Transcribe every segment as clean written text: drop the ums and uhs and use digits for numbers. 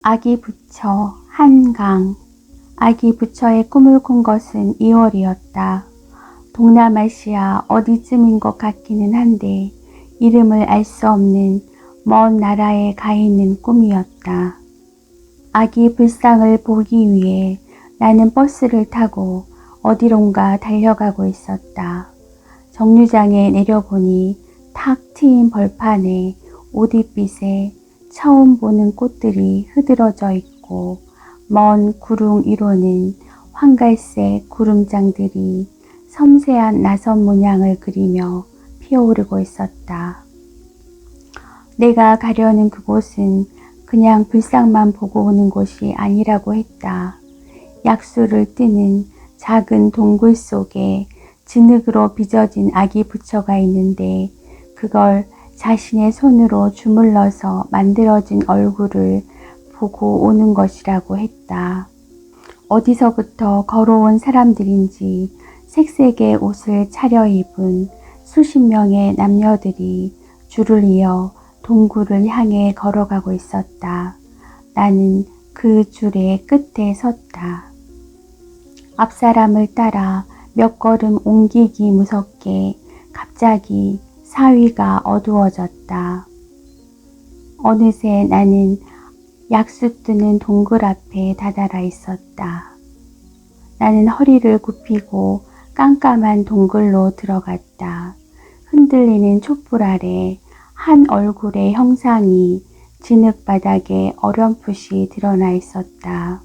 아기 부처 한강. 아기 부처의 꿈을 꾼 것은 2월이었다. 동남아시아 어디쯤인 것 같기는 한데 이름을 알 수 없는 먼 나라에 가 있는 꿈이었다. 아기 불상을 보기 위해 나는 버스를 타고 어디론가 달려가고 있었다. 정류장에 내려보니 탁 트인 벌판에 오디빛에 처음 보는 꽃들이 흐드러져 있고 먼 구름 위로는 황갈색 구름장들이 섬세한 나선 문양을 그리며 피어오르고 있었다. 내가 가려는 그곳은 그냥 불상만 보고 오는 곳이 아니라고 했다. 약수를 뜨는 작은 동굴 속에 진흙으로 빚어진 아기 부처가 있는데 그걸 자신의 손으로 주물러서 만들어진 얼굴을 보고 오는 것이라고 했다. 어디서부터 걸어온 사람들인지 색색의 옷을 차려입은 수십 명의 남녀들이 줄을 이어 동굴을 향해 걸어가고 있었다. 나는 그 줄의 끝에 섰다. 앞사람을 따라 몇 걸음 옮기기 무섭게 갑자기 사위가 어두워졌다. 어느새 나는 약수 뜨는 동굴 앞에 다다라 있었다. 나는 허리를 굽히고 깜깜한 동굴로 들어갔다. 흔들리는 촛불 아래 한 얼굴의 형상이 진흙바닥에 어렴풋이 드러나 있었다.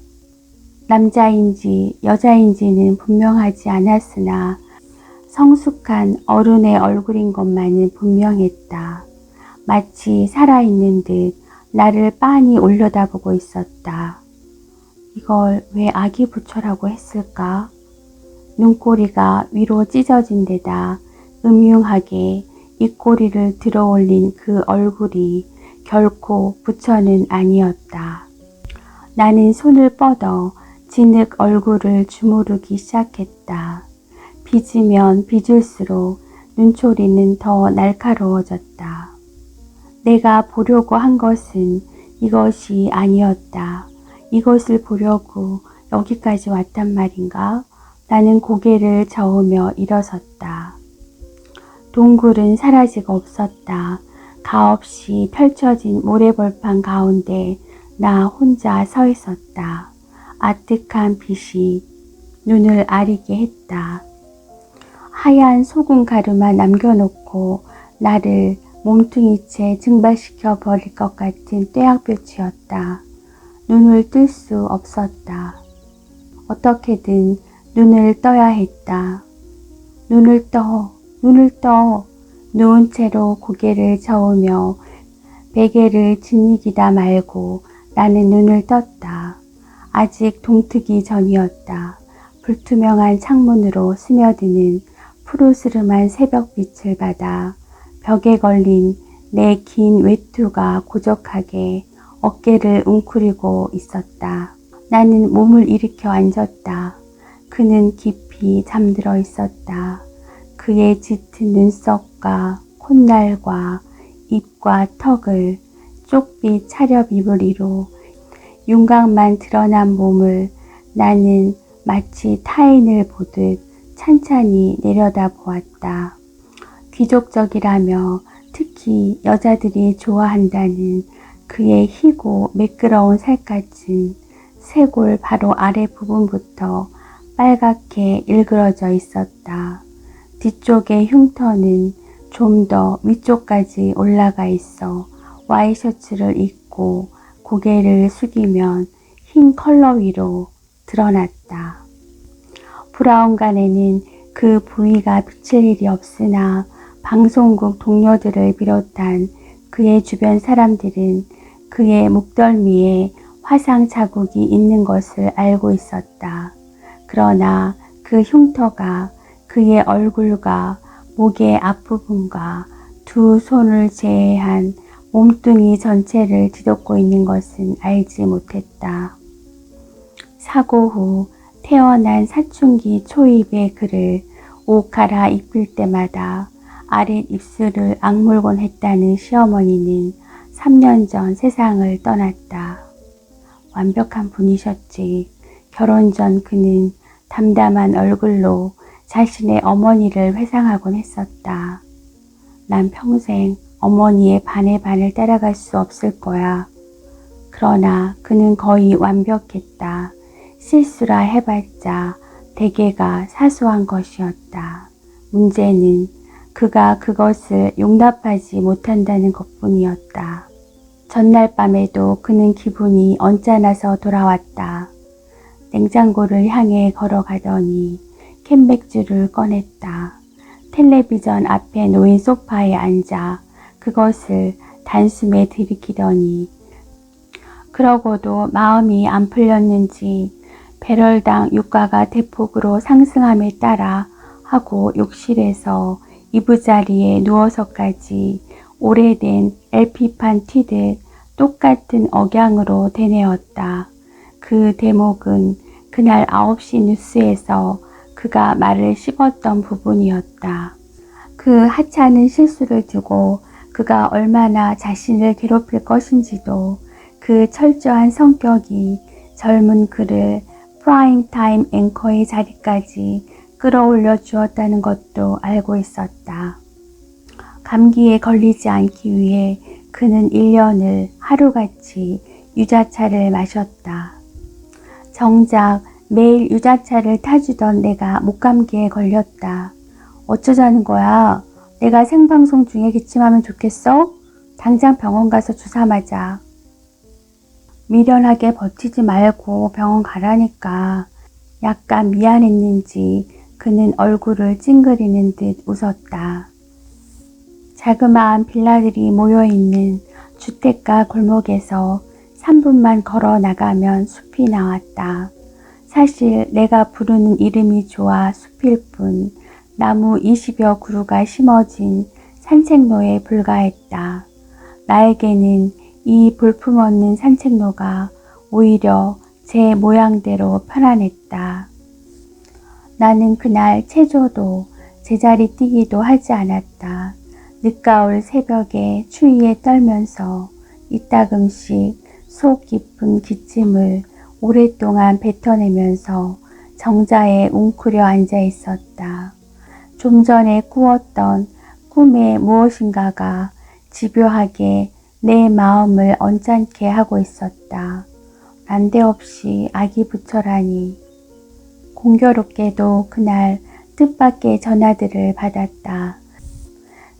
남자인지 여자인지는 분명하지 않았으나 성숙한 어른의 얼굴인 것만은 분명했다. 마치 살아있는 듯 나를 빤히 올려다보고 있었다. 이걸 왜 아기 부처라고 했을까? 눈꼬리가 위로 찢어진 데다 음흉하게 입꼬리를 들어올린 그 얼굴이 결코 부처는 아니었다. 나는 손을 뻗어 진흙 얼굴을 주무르기 시작했다. 빚으면 빚을수록 눈초리는 더 날카로워졌다. 내가 보려고 한 것은 이것이 아니었다. 이것을 보려고 여기까지 왔단 말인가? 나는 고개를 저으며 일어섰다. 동굴은 사라지고 없었다. 가없이 펼쳐진 모래벌판 가운데 나 혼자 서 있었다. 아득한 빛이 눈을 아리게 했다. 하얀 소금 가루만 남겨놓고 나를 몸뚱이채 증발시켜 버릴 것 같은 뙤약볕이었다. 눈을 뜰 수 없었다. 어떻게든 눈을 떠야 했다. 눈을 떠, 눈을 떠. 누운 채로 고개를 저으며 베개를 짓이기다 말고 나는 눈을 떴다. 아직 동트기 전이었다. 불투명한 창문으로 스며드는 푸르스름한 새벽빛을 받아 벽에 걸린 내 긴 외투가 고적하게 어깨를 웅크리고 있었다. 나는 몸을 일으켜 앉았다. 그는 깊이 잠들어 있었다. 그의 짙은 눈썹과 콧날과 입과 턱을 쪽빛 차렵입을 이루 윤곽만 드러난 몸을 나는 마치 타인을 보듯 찬찬히 내려다보았다. 귀족적이라며 특히 여자들이 좋아한다는 그의 희고 매끄러운 살갗은 쇄골 바로 아래 부분부터 빨갛게 일그러져 있었다. 뒤쪽의 흉터는 좀 더 위쪽까지 올라가 있어 와이셔츠를 입고 고개를 숙이면 흰 컬러 위로 드러났다. 브라운관에는 그 부위가 비칠 일이 없으나 방송국 동료들을 비롯한 그의 주변 사람들은 그의 목덜미에 화상 자국이 있는 것을 알고 있었다. 그러나 그 흉터가 그의 얼굴과 목의 앞부분과 두 손을 제외한 몸뚱이 전체를 뒤덮고 있는 것은 알지 못했다. 사고 후 태어난 사춘기 초입의 그를 옷 갈아입힐 때마다 아랫 입술을 악물곤 했다는 시어머니는 3년 전 세상을 떠났다. 완벽한 분이셨지. 결혼 전 그는 담담한 얼굴로 자신의 어머니를 회상하곤 했었다. 난 평생 어머니의 반의 반을 따라갈 수 없을 거야. 그러나 그는 거의 완벽했다. 실수라 해봤자 대개가 사소한 것이었다. 문제는 그가 그것을 용납하지 못한다는 것뿐이었다. 전날 밤에도 그는 기분이 언짢아서 돌아왔다. 냉장고를 향해 걸어가더니 캔맥주를 꺼냈다. 텔레비전 앞에 놓인 소파에 앉아 그것을 단숨에 들이키더니 그러고도 마음이 안 풀렸는지 배럴당 유가가 대폭으로 상승함에 따라 하고 욕실에서 이부자리에 누워서까지 오래된 LP판 튀듯 똑같은 억양으로 되뇌었다. 그 대목은 그날 9시 뉴스에서 그가 말을 씹었던 부분이었다. 그 하찮은 실수를 두고 그가 얼마나 자신을 괴롭힐 것인지도 그 철저한 성격이 젊은 그를 프라임타임 앵커의 자리까지 끌어올려 주었다는 것도 알고 있었다. 감기에 걸리지 않기 위해 그는 1년을 하루같이 유자차를 마셨다. 정작 매일 유자차를 타주던 내가 목감기에 걸렸다. 어쩌자는 거야? 내가 생방송 중에 기침하면 좋겠어? 당장 병원 가서 주사 맞아. 미련하게 버티지 말고 병원 가라니까. 약간 미안했는지 그는 얼굴을 찡그리는 듯 웃었다. 자그마한 빌라들이 모여있는 주택가 골목에서 3분만 걸어 나가면 숲이 나왔다. 사실 내가 부르는 이름이 좋아 숲일 뿐 나무 20여 그루가 심어진 산책로에 불과했다. 나에게는 이 볼품없는 산책로가 오히려 제 모양대로 편안했다. 나는 그날 체조도 제자리 뛰기도 하지 않았다. 늦가을 새벽에 추위에 떨면서 이따금씩 속 깊은 기침을 오랫동안 뱉어내면서 정자에 웅크려 앉아 있었다. 좀 전에 꾸었던 꿈의 무엇인가가 집요하게 내 마음을 언짢게 하고 있었다. 난데없이 아기 부처라니. 공교롭게도 그날 뜻밖의 전화들을 받았다.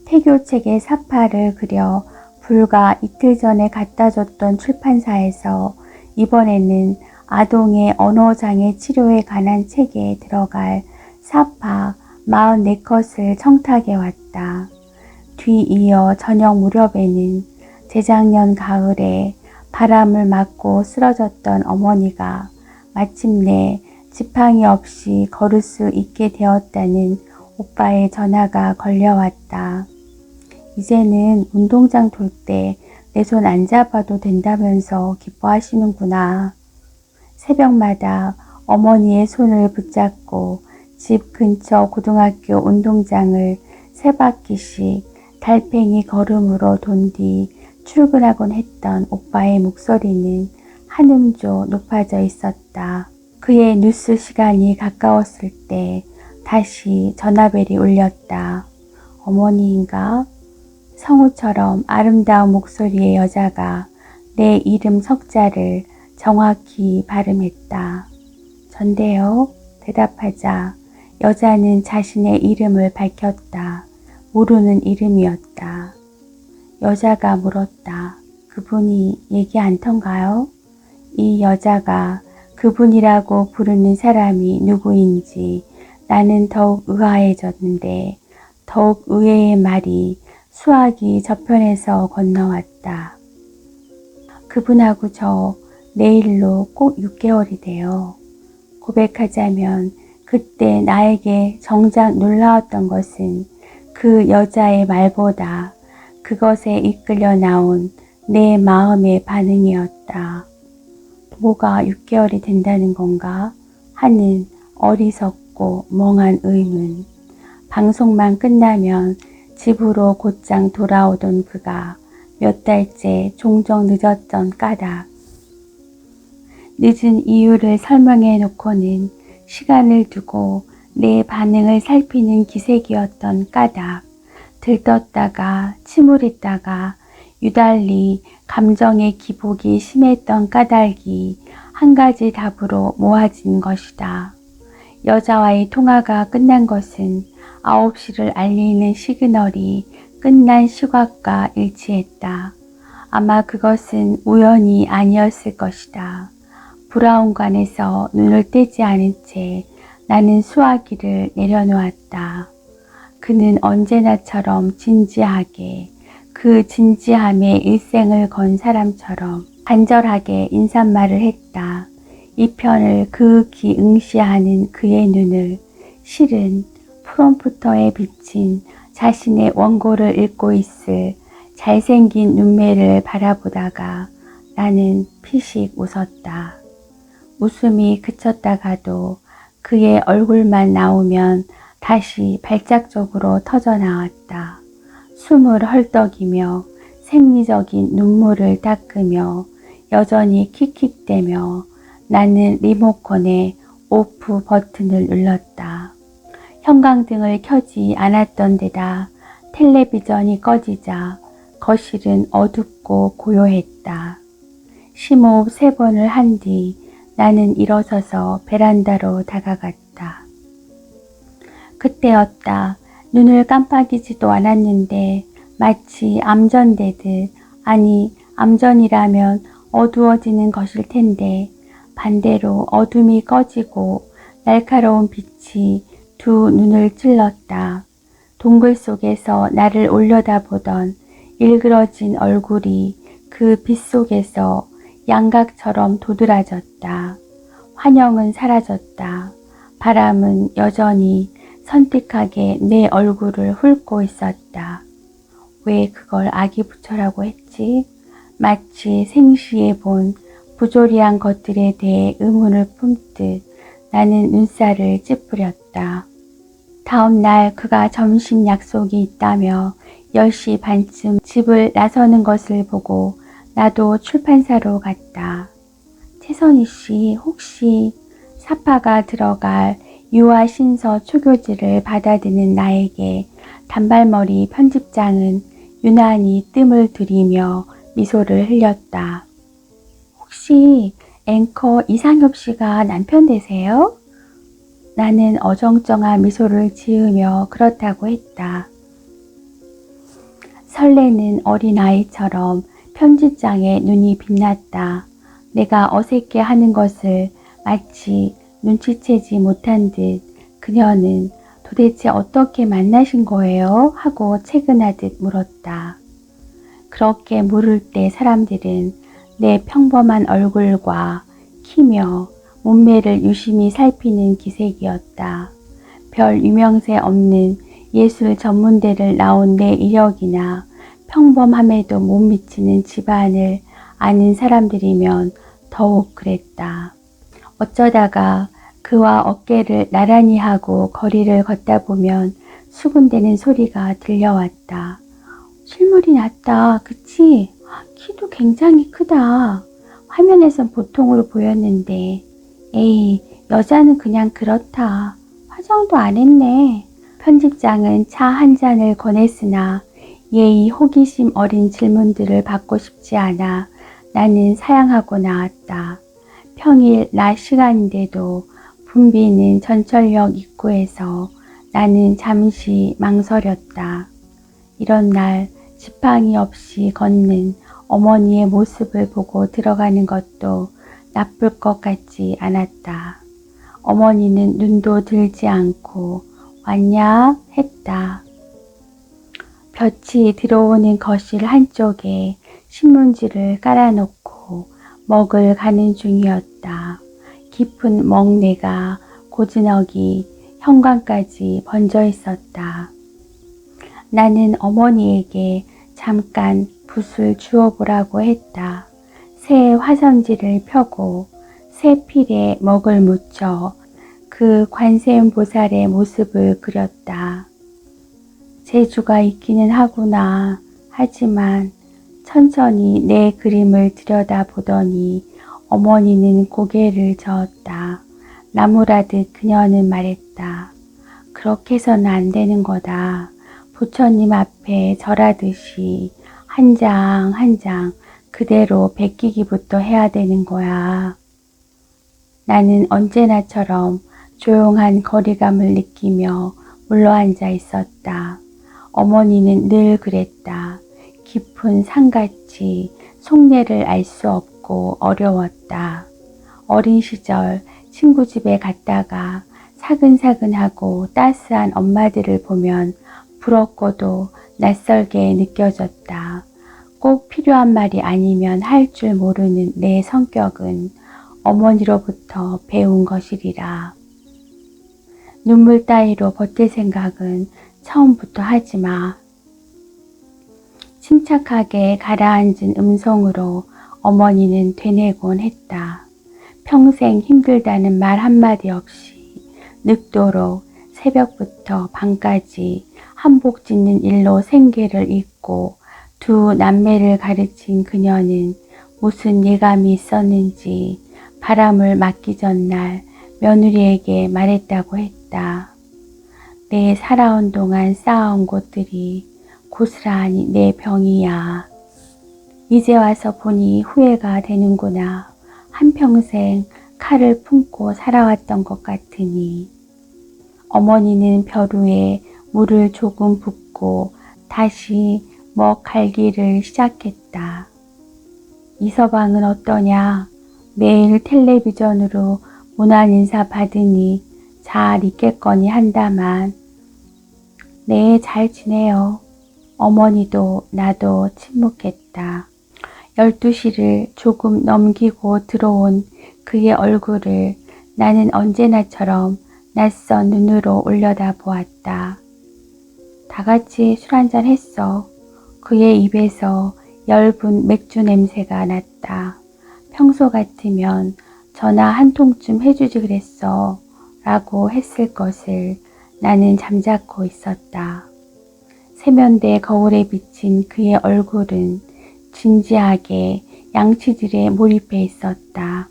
태교책의 사파를 그려 불과 이틀 전에 갖다 줬던 출판사에서 이번에는 아동의 언어장애 치료에 관한 책에 들어갈 사파 44컷을 청탁해 왔다. 뒤이어 저녁 무렵에는 재작년 가을에 바람을 맞고 쓰러졌던 어머니가 마침내 지팡이 없이 걸을 수 있게 되었다는 오빠의 전화가 걸려왔다. 이제는 운동장 돌 때 내 손 안 잡아도 된다면서 기뻐하시는구나. 새벽마다 어머니의 손을 붙잡고 집 근처 고등학교 운동장을 3바퀴씩 달팽이 걸음으로 돈 뒤 출근하곤 했던 오빠의 목소리는 한음조 높아져 있었다. 그의 뉴스 시간이 가까웠을 때 다시 전화벨이 울렸다. 어머니인가? 성우처럼 아름다운 목소리의 여자가 내 이름 석자를 정확히 발음했다. 전데요? 대답하자 여자는 자신의 이름을 밝혔다. 모르는 이름이었다. 여자가 물었다. 그분이 얘기 안 턴가요? 이 여자가 그분이라고 부르는 사람이 누구인지 나는 더욱 의아해졌는데 더욱 의외의 말이 수화기 저편에서 건너왔다. 그분하고 저 내일로 꼭 6개월이 돼요. 고백하자면 그때 나에게 정작 놀라웠던 것은 그 여자의 말보다 그것에 이끌려 나온 내 마음의 반응이었다. 뭐가 6개월이 된다는 건가 하는 어리석고 멍한 의문. 방송만 끝나면 집으로 곧장 돌아오던 그가 몇 달째 종종 늦었던 까닭. 늦은 이유를 설명해 놓고는 시간을 두고 내 반응을 살피는 기색이었던 까닭, 들떴다가 침울했다가 유달리 감정의 기복이 심했던 까닭이 한 가지 답으로 모아진 것이다. 여자와의 통화가 끝난 것은 9시를 알리는 시그널이 끝난 시각과 일치했다. 아마 그것은 우연이 아니었을 것이다. 브라운관에서 눈을 떼지 않은 채 나는 수화기를 내려놓았다. 그는 언제나처럼 진지하게, 그 진지함에 일생을 건 사람처럼 간절하게 인사말을 했다. 이 편을 그윽히 응시하는 그의 눈을 실은 프롬프터에 비친 자신의 원고를 읽고 있을 잘생긴 눈매를 바라보다가 나는 피식 웃었다. 웃음이 그쳤다가도 그의 얼굴만 나오면 다시 발작적으로 터져나왔다. 숨을 헐떡이며 생리적인 눈물을 닦으며 여전히 킥킥대며 나는 리모컨의 오프 버튼을 눌렀다. 형광등을 켜지 않았던 데다 텔레비전이 꺼지자 거실은 어둡고 고요했다. 심호흡 3번을 한 뒤 나는 일어서서 베란다로 다가갔다. 그때였다. 눈을 깜빡이지도 않았는데 마치 암전되듯, 아니 암전이라면 어두워지는 것일 텐데 반대로 어둠이 꺼지고 날카로운 빛이 두 눈을 찔렀다. 동굴 속에서 나를 올려다보던 일그러진 얼굴이 그 빛 속에서 양각처럼 도드라졌다. 환영은 사라졌다. 바람은 여전히 선택하게 내 얼굴을 훑고 있었다. 왜 그걸 아기 부처라고 했지? 마치 생시에 본 부조리한 것들에 대해 의문을 품듯 나는 눈살을 찌푸렸다. 다음 날 그가 점심 약속이 있다며 10시 반쯤 집을 나서는 것을 보고 나도 출판사로 갔다. 최선희 씨, 혹시 사파가 들어갈 유아신서 초교지를 받아드는 나에게 단발머리 편집장은 유난히 뜸을 들이며 미소를 흘렸다. 혹시 앵커 이상엽 씨가 남편 되세요? 나는 어정쩡한 미소를 지으며 그렇다고 했다. 설레는 어린아이처럼 편집장의 눈이 빛났다. 내가 어색해 하는 것을 마치 눈치채지 못한 듯 그녀는 도대체 어떻게 만나신 거예요? 하고 채근하듯 물었다. 그렇게 물을 때 사람들은 내 평범한 얼굴과 키며 몸매를 유심히 살피는 기색이었다. 별 유명세 없는 예술 전문대를 나온 내 이력이나 평범함에도 못 미치는 집안을 아는 사람들이면 더욱 그랬다. 어쩌다가 그와 어깨를 나란히 하고 거리를 걷다 보면 수군대는 소리가 들려왔다. 실물이 낫다, 그치? 키도 굉장히 크다. 화면에선 보통으로 보였는데 에이, 여자는 그냥 그렇다. 화장도 안 했네. 편집장은 차 한 잔을 권했으나 예의 호기심 어린 질문들을 받고 싶지 않아 나는 사양하고 나왔다. 평일 낮 시간인데도 붐비는 전철역 입구에서 나는 잠시 망설였다. 이런 날 지팡이 없이 걷는 어머니의 모습을 보고 들어가는 것도 나쁠 것 같지 않았다. 어머니는 눈도 들지 않고 왔냐? 했다. 볕이 들어오는 거실 한쪽에 신문지를 깔아놓고 먹을 가는 중이었다. 깊은 먹내가 고즈넉이 현관까지 번져 있었다. 나는 어머니에게 잠깐 붓을 주워보라고 했다. 새 화선지를 펴고 새 필에 먹을 묻혀 그 관세음보살의 모습을 그렸다. 재주가 있기는 하구나. 하지만 천천히 내 그림을 들여다보더니 어머니는 고개를 저었다. 나무라듯 그녀는 말했다. 그렇게 해서는 안 되는 거다. 부처님 앞에 절하듯이 한 장 한 장 그대로 베끼기부터 해야 되는 거야. 나는 언제나처럼 조용한 거리감을 느끼며 물러앉아 있었다. 어머니는 늘 그랬다. 깊은 산같이 속내를 알 수 없고 어려웠다. 어린 시절 친구 집에 갔다가 사근사근하고 따스한 엄마들을 보면 부럽고도 낯설게 느껴졌다. 꼭 필요한 말이 아니면 할 줄 모르는 내 성격은 어머니로부터 배운 것이리라. 눈물 따위로 버틸 생각은 처음부터 하지 마. 침착하게 가라앉은 음성으로 어머니는 되뇌곤 했다. 평생 힘들다는 말 한마디 없이 늙도록 새벽부터 밤까지 한복 짓는 일로 생계를 잇고 두 남매를 가르친 그녀는 무슨 예감이 있었는지 바람을 맞기 전날 며느리에게 말했다고 했다. 내 살아온 동안 쌓아온 곳들이 고스란히 내 병이야. 이제 와서 보니 후회가 되는구나. 한평생 칼을 품고 살아왔던 것 같으니. 어머니는 벼 위에 물을 조금 붓고 다시 먹 갈기를 시작했다. 이 서방은 어떠냐? 매일 텔레비전으로 문안 인사 받으니 잘 있겠거니 한다만. 네, 잘 지내요. 어머니도 나도 침묵했다. 12시를 조금 넘기고 들어온 그의 얼굴을 나는 언제나처럼 낯선 눈으로 올려다보았다. 다 같이 술 한잔 했어. 그의 입에서 엷은 맥주 냄새가 났다. 평소 같으면 전화 한 통쯤 해주지 그랬어 라고 했을 것을 나는 잠자코 있었다. 세면대 거울에 비친 그의 얼굴은 진지하게 양치질에 몰입해 있었다.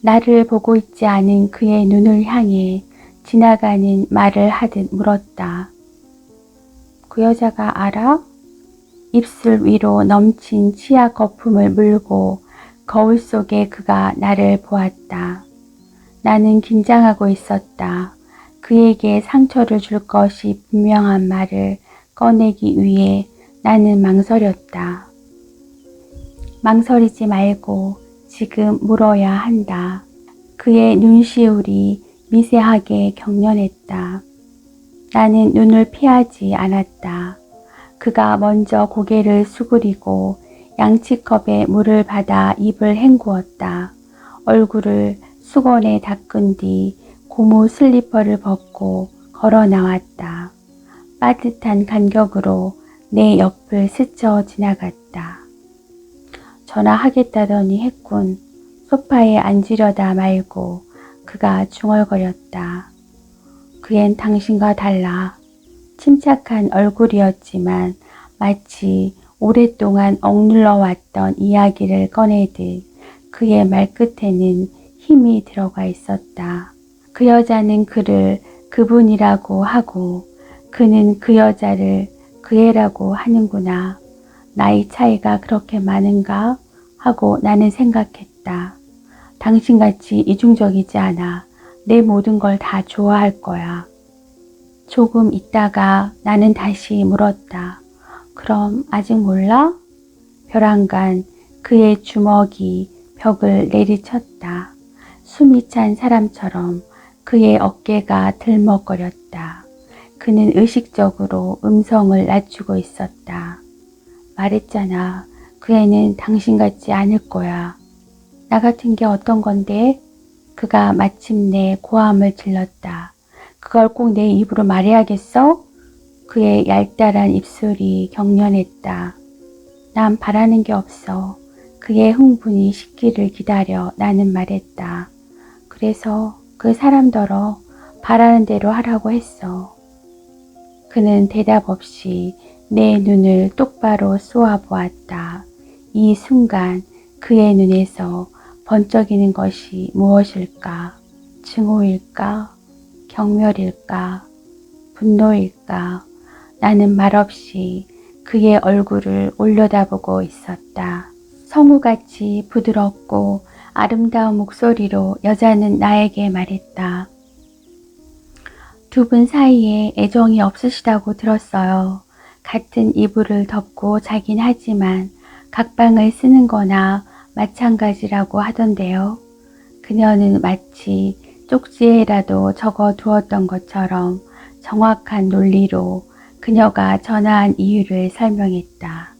나를 보고 있지 않은 그의 눈을 향해 지나가는 말을 하듯 물었다. 그 여자가 알아? 입술 위로 넘친 치아 거품을 물고 거울 속에 그가 나를 보았다. 나는 긴장하고 있었다. 그에게 상처를 줄 것이 분명한 말을 꺼내기 위해 나는 망설였다. 망설이지 말고 지금 물어야 한다. 그의 눈시울이 미세하게 경련했다. 나는 눈을 피하지 않았다. 그가 먼저 고개를 수그리고 양치컵에 물을 받아 입을 헹구었다. 얼굴을 수건에 닦은 뒤 고무 슬리퍼를 벗고 걸어 나왔다. 빠듯한 간격으로 내 옆을 스쳐 지나갔다. 전화하겠다더니 했군. 소파에 앉으려다 말고 그가 중얼거렸다. 그엔 당신과 달라. 침착한 얼굴이었지만 마치 오랫동안 억눌러 왔던 이야기를 꺼내듯 그의 말끝에는 힘이 들어가 있었다. 그 여자는 그를 그분이라고 하고 그는 그 여자를 그 애라고 하는구나. 나이 차이가 그렇게 많은가? 하고 나는 생각했다. 당신같이 이중적이지 않아. 내 모든 걸 다 좋아할 거야. 조금 있다가 나는 다시 물었다. 그럼 아직 몰라? 벼랑간 그의 주먹이 벽을 내리쳤다. 숨이 찬 사람처럼 그의 어깨가 들먹거렸다. 그는 의식적으로 음성을 낮추고 있었다. 말했잖아. 그 애는 당신 같지 않을 거야. 나 같은 게 어떤 건데? 그가 마침내 고함을 질렀다. 그걸 꼭 내 입으로 말해야겠어? 그의 얄짤한 입술이 경련했다. 난 바라는 게 없어. 그의 흥분이 식기를 기다려 나는 말했다. 그래서 그 사람더러 바라는 대로 하라고 했어. 그는 대답 없이 내 눈을 똑바로 쏘아 보았다. 이 순간 그의 눈에서 번쩍이는 것이 무엇일까? 증오일까? 경멸일까? 분노일까? 나는 말없이 그의 얼굴을 올려다보고 있었다. 성우같이 부드럽고 아름다운 목소리로 여자는 나에게 말했다. 두 분 사이에 애정이 없으시다고 들었어요. 같은 이불을 덮고 자긴 하지만 각방을 쓰는 거나 마찬가지라고 하던데요. 그녀는 마치 쪽지에라도 적어 두었던 것처럼 정확한 논리로 그녀가 전화한 이유를 설명했다.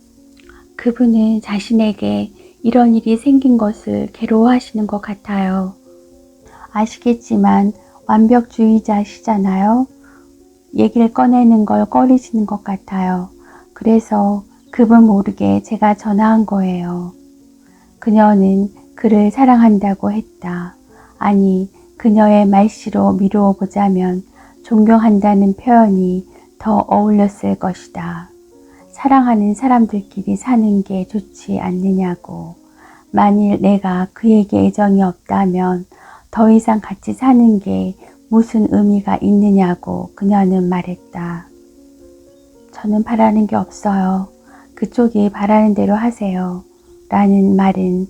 그분은 자신에게 이런 일이 생긴 것을 괴로워하시는 것 같아요. 아시겠지만 완벽주의자시잖아요. 얘기를 꺼내는 걸 꺼리시는 것 같아요. 그래서 그분 모르게 제가 전화한 거예요. 그녀는 그를 사랑한다고 했다. 아니, 그녀의 말씨로 미루어 보자면 존경한다는 표현이 더 어울렸을 것이다. 사랑하는 사람들끼리 사는 게 좋지 않느냐고. 만일 내가 그에게 애정이 없다면 더 이상 같이 사는 게 무슨 의미가 있느냐고 그녀는 말했다. 저는 바라는 게 없어요. 그쪽이 바라는 대로 하세요. 라는 말은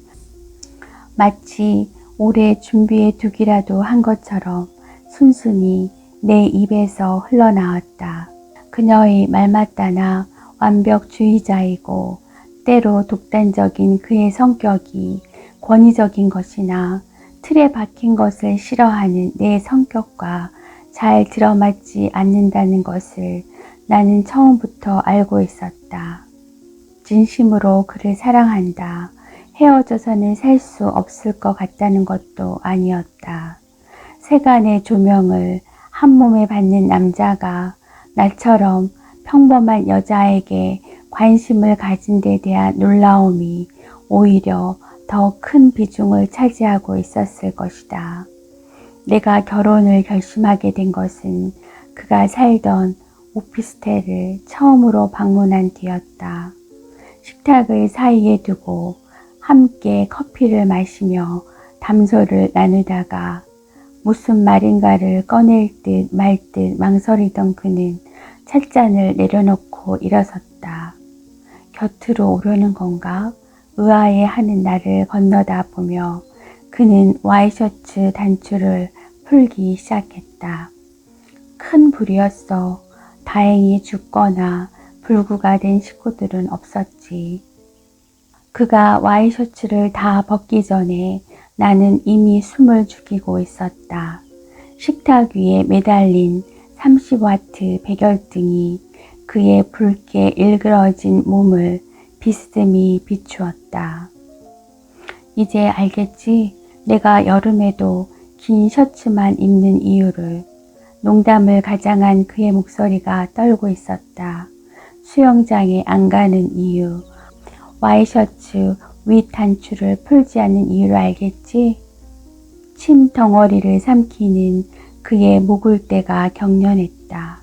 마치 오래 준비해 두기라도 한 것처럼 순순히 내 입에서 흘러나왔다. 그녀의 말맞다나 완벽주의자이고 때로 독단적인 그의 성격이 권위적인 것이나 틀에 박힌 것을 싫어하는 내 성격과 잘 들어맞지 않는다는 것을 나는 처음부터 알고 있었다. 진심으로 그를 사랑한다. 헤어져서는 살 수 없을 것 같다는 것도 아니었다. 세간의 조명을 한 몸에 받는 남자가 나처럼 평범한 여자에게 관심을 가진 데 대한 놀라움이 오히려 더 큰 비중을 차지하고 있었을 것이다. 내가 결혼을 결심하게 된 것은 그가 살던 오피스텔을 처음으로 방문한 뒤였다. 식탁을 사이에 두고 함께 커피를 마시며 담소를 나누다가 무슨 말인가를 꺼낼 듯 말 듯 망설이던 그는 찻잔을 내려놓고 일어섰다. 곁으로 오려는 건가? 의아해하는 나를 건너다 보며 그는 와이셔츠 단추를 풀기 시작했다. 큰 불이었어. 다행히 죽거나 불구가 된 식구들은 없었지. 그가 와이셔츠를 다 벗기 전에 나는 이미 숨을 죽이고 있었다. 식탁 위에 매달린 30와트 백열등이 그의 붉게 일그러진 몸을 비스듬히 비추었다. 이제 알겠지? 내가 여름에도 긴 셔츠만 입는 이유를. 농담을 가장한 그의 목소리가 떨고 있었다. 수영장에 안 가는 이유, 와이셔츠 윗 단추를 풀지 않는 이유를 알겠지? 침 덩어리를 삼키는 그의 목울대가 경련했다.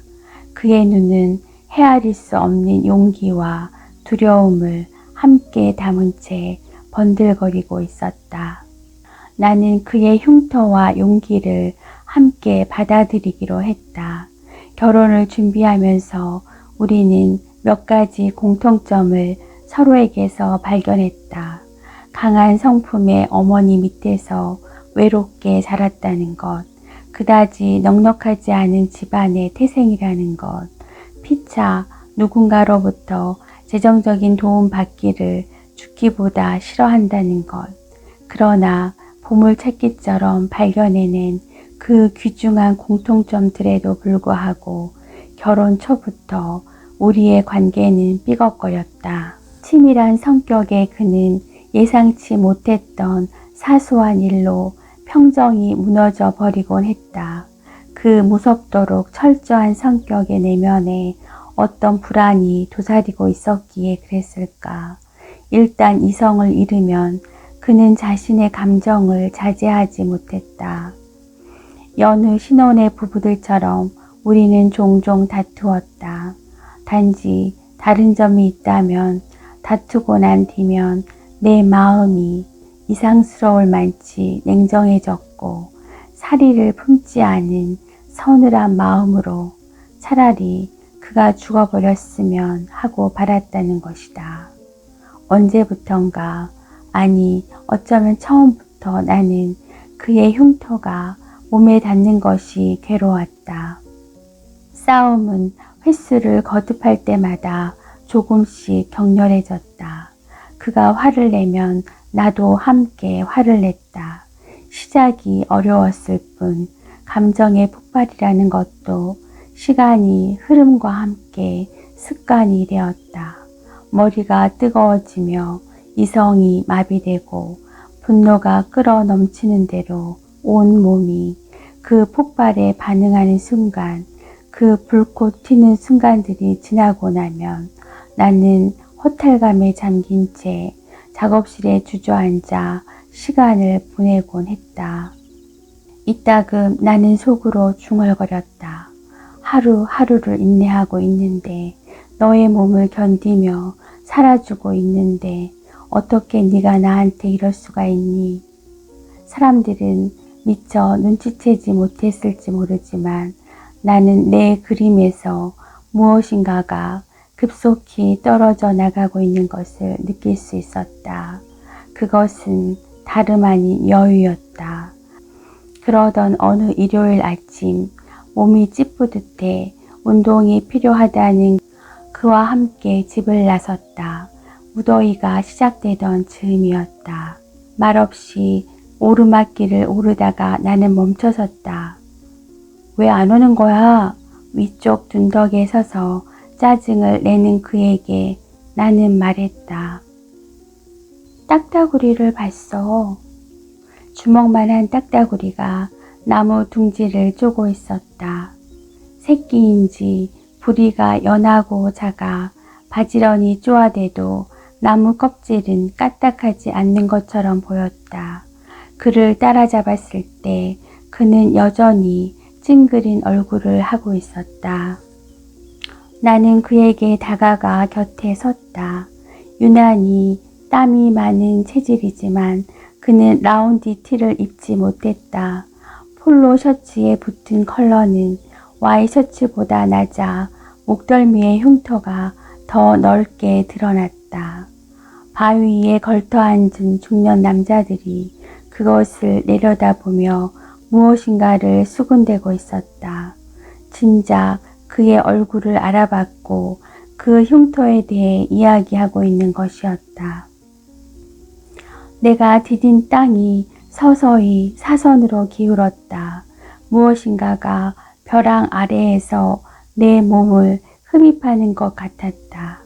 그의 눈은 헤아릴 수 없는 용기와 두려움을 함께 담은 채 번들거리고 있었다. 나는 그의 흉터와 용기를 함께 받아들이기로 했다. 결혼을 준비하면서 우리는 몇 가지 공통점을 서로에게서 발견했다. 강한 성품의 어머니 밑에서 외롭게 자랐다는 것, 그다지 넉넉하지 않은 집안의 태생이라는 것, 피차 누군가로부터 재정적인 도움 받기를 죽기보다 싫어한다는 것, 그러나 보물찾기처럼 발견해낸 그 귀중한 공통점들에도 불구하고 결혼 초부터 우리의 관계는 삐걱거렸다. 치밀한 성격의 그는 예상치 못했던 사소한 일로 평정이 무너져 버리곤 했다. 그 무섭도록 철저한 성격의 내면에 어떤 불안이 도사리고 있었기에 그랬을까. 일단 이성을 잃으면 그는 자신의 감정을 자제하지 못했다. 여느 신혼의 부부들처럼 우리는 종종 다투었다. 단지 다른 점이 있다면 다투고 난 뒤면 내 마음이 이상스러울 만치 냉정해졌고 사리를 품지 않은 서늘한 마음으로 차라리 그가 죽어버렸으면 하고 바랐다는 것이다. 언제부턴가, 아니 어쩌면 처음부터 나는 그의 흉터가 몸에 닿는 것이 괴로웠다. 싸움은 횟수를 거듭할 때마다 조금씩 격렬해졌다. 그가 화를 내면 나도 함께 화를 냈다. 시작이 어려웠을 뿐 감정의 폭발이라는 것도 시간이 흐름과 함께 습관이 되었다. 머리가 뜨거워지며 이성이 마비되고 분노가 끓어 넘치는 대로 온 몸이 그 폭발에 반응하는 순간, 그 불꽃 튀는 순간들이 지나고 나면 나는 허탈감에 잠긴 채 작업실에 주저앉아 시간을 보내곤 했다. 이따금 나는 속으로 중얼거렸다. 하루하루를 인내하고 있는데, 너의 몸을 견디며 살아주고 있는데 어떻게 네가 나한테 이럴 수가 있니? 사람들은 미처 눈치채지 못했을지 모르지만 나는 내 그림에서 무엇인가가 급속히 떨어져 나가고 있는 것을 느낄 수 있었다. 그것은 다름 아닌 여유였다. 그러던 어느 일요일 아침 몸이 찌뿌듯해 운동이 필요하다는 그와 함께 집을 나섰다. 무더위가 시작되던 즈음이었다. 말없이 오르막길을 오르다가 나는 멈춰섰다. 왜 안 오는 거야? 위쪽 둔덕에 서서 짜증을 내는 그에게 나는 말했다. 딱따구리를 봤어. 주먹만한 딱따구리가 나무 둥지를 쪼고 있었다. 새끼인지 부리가 연하고 작아 바지런히 쪼아대도 나무 껍질은 까딱하지 않는 것처럼 보였다. 그를 따라잡았을 때 그는 여전히 찡그린 얼굴을 하고 있었다. 나는 그에게 다가가 곁에 섰다. 유난히 땀이 많은 체질이지만 그는 라운디 티를 입지 못했다. 폴로 셔츠에 붙은 컬러는 와이셔츠보다 낮아 목덜미의 흉터가 더 넓게 드러났다. 바위 위에 걸터앉은 중년 남자들이 그것을 내려다보며 무엇인가를 수군대고 있었다. 진작 그의 얼굴을 알아봤고 그 흉터에 대해 이야기하고 있는 것이었다. 내가 디딘 땅이 서서히 사선으로 기울었다. 무엇인가가 벼랑 아래에서 내 몸을 흡입하는 것 같았다.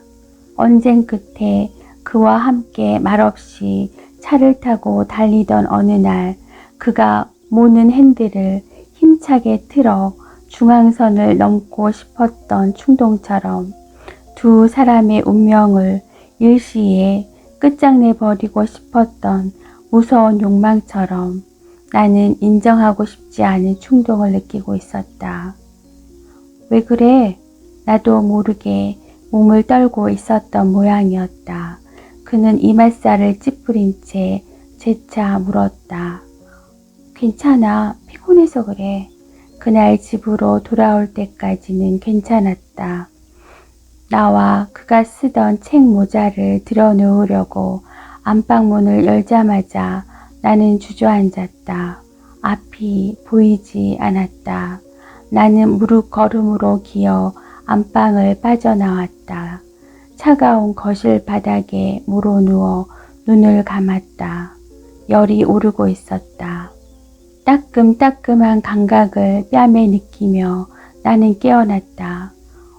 언쟁 끝에 그와 함께 말없이 차를 타고 달리던 어느 날 그가 모는 핸들을 힘차게 틀어 중앙선을 넘고 싶었던 충동처럼 두 사람의 운명을 일시에 끝장내버리고 싶었던 무서운 욕망처럼 나는 인정하고 싶지 않은 충동을 느끼고 있었다. 왜 그래? 나도 모르게 몸을 떨고 있었던 모양이었다. 그는 이맛살을 찌푸린 채 재차 물었다. 괜찮아. 피곤해서 그래. 그날 집으로 돌아올 때까지는 괜찮았다. 나와 그가 쓰던 책 모자를 들여놓으려고 안방문을 열자마자 나는 주저앉았다. 앞이 보이지 않았다. 나는 무릎 걸음으로 기어 안방을 빠져나왔다. 차가운 거실 바닥에 물어누워 눈을 감았다. 열이 오르고 있었다. 따끔따끔한 감각을 뺨에 느끼며 나는 깨어났다.